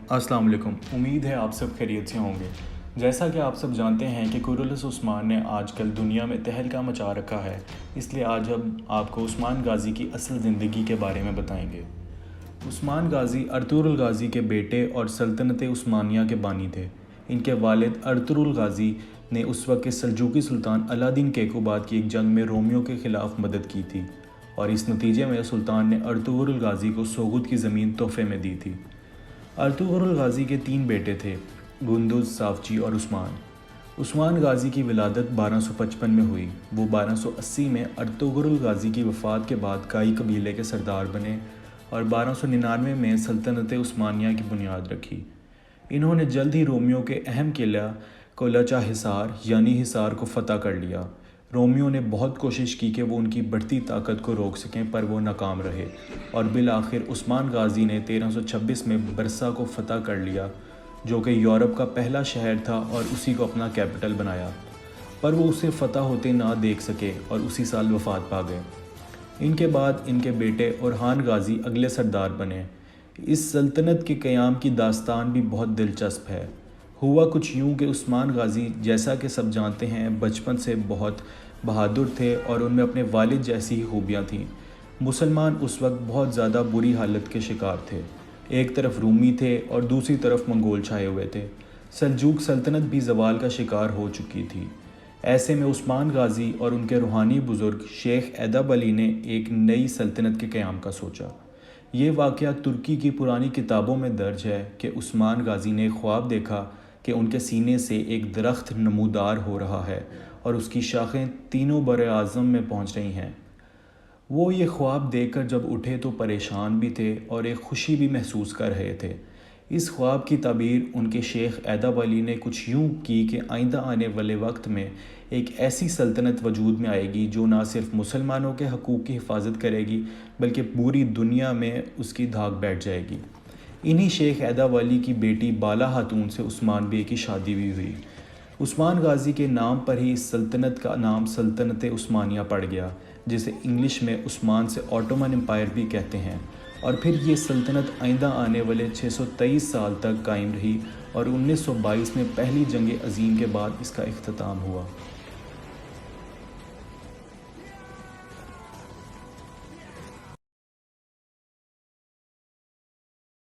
السلام علیکم، امید ہے آپ سب خیریت سے ہوں گے۔ جیسا کہ آپ سب جانتے ہیں کہ کورولس عثمان نے آج کل دنیا میں تہلکہ مچا رکھا ہے، اس لیے آج ہم آپ کو عثمان غازی کی اصل زندگی کے بارے میں بتائیں گے۔ عثمان غازی ارطغرل غازی کے بیٹے اور سلطنت عثمانیہ کے بانی تھے۔ ان کے والد ارطغرل غازی نے اس وقت کے سلجوقی سلطان علاء الدین کیقوباد کی ایک جنگ میں رومیوں کے خلاف مدد کی تھی، اور اس نتیجے میں سلطان نے ارطغرل غازی کو سوگد کی زمین تحفے میں دی تھی۔ ارطغرل غازی کے 3 بیٹے تھے، گندز، سافچی اور عثمان۔ عثمان غازی کی ولادت 1255 میں ہوئی۔ وہ 1280 میں ارطغرل غازی کی وفات کے بعد کائی قبیلے کے سردار بنے اور 1299 میں سلطنت عثمانیہ کی بنیاد رکھی۔ انہوں نے جلد ہی رومیوں کے اہم قلعہ کولچا حصار یعنی حصار کو فتح کر لیا۔ رومیوں نے بہت کوشش کی کہ وہ ان کی بڑھتی طاقت کو روک سکیں، پر وہ ناکام رہے، اور بالآخر عثمان غازی نے 1326 میں برسا کو فتح کر لیا، جو کہ یورپ کا پہلا شہر تھا، اور اسی کو اپنا کیپٹل بنایا، پر وہ اسے فتح ہوتے نہ دیکھ سکے اور اسی سال وفات پا گئے۔ ان کے بعد ان کے بیٹے اورحان غازی اگلے سردار بنے۔ اس سلطنت کے قیام کی داستان بھی بہت دلچسپ ہے۔ ہوا کچھ یوں کہ عثمان غازی، جیسا کہ سب جانتے ہیں، بچپن سے بہت بہادر تھے اور ان میں اپنے والد جیسی ہی خوبیاں تھیں۔ مسلمان اس وقت بہت زیادہ بری حالت کے شکار تھے۔ ایک طرف رومی تھے اور دوسری طرف منگول چھائے ہوئے تھے۔ سلجوق سلطنت بھی زوال کا شکار ہو چکی تھی۔ ایسے میں عثمان غازی اور ان کے روحانی بزرگ شیخ ایداب علی نے ایک نئی سلطنت کے قیام کا سوچا۔ یہ واقعہ ترکی کی پرانی کتابوں میں درج ہے کہ عثمان غازی نے خواب دیکھا کہ ان کے سینے سے ایک درخت نمودار ہو رہا ہے اور اس کی شاخیں تینوں براعظم میں پہنچ رہی ہیں۔ وہ یہ خواب دیکھ کر جب اٹھے تو پریشان بھی تھے اور ایک خوشی بھی محسوس کر رہے تھے۔ اس خواب کی تعبیر ان کے شیخ ایداب علی نے کچھ یوں کی کہ آئندہ آنے والے وقت میں ایک ایسی سلطنت وجود میں آئے گی جو نہ صرف مسلمانوں کے حقوق کی حفاظت کرے گی بلکہ پوری دنیا میں اس کی دھاک بیٹھ جائے گی۔ انہی شیخ ایداب علی کی بیٹی بالا خاتون سے عثمان بے کی شادی بھی ہوئی۔ عثمان غازی کے نام پر ہی اس سلطنت کا نام سلطنت عثمانیہ پڑ گیا، جسے انگلش میں عثمان سے آٹومن امپائر بھی کہتے ہیں، اور پھر یہ سلطنت آئندہ آنے والے 623 سال تک قائم رہی اور 1922 میں پہلی جنگ عظیم کے بعد اس کا اختتام ہوا۔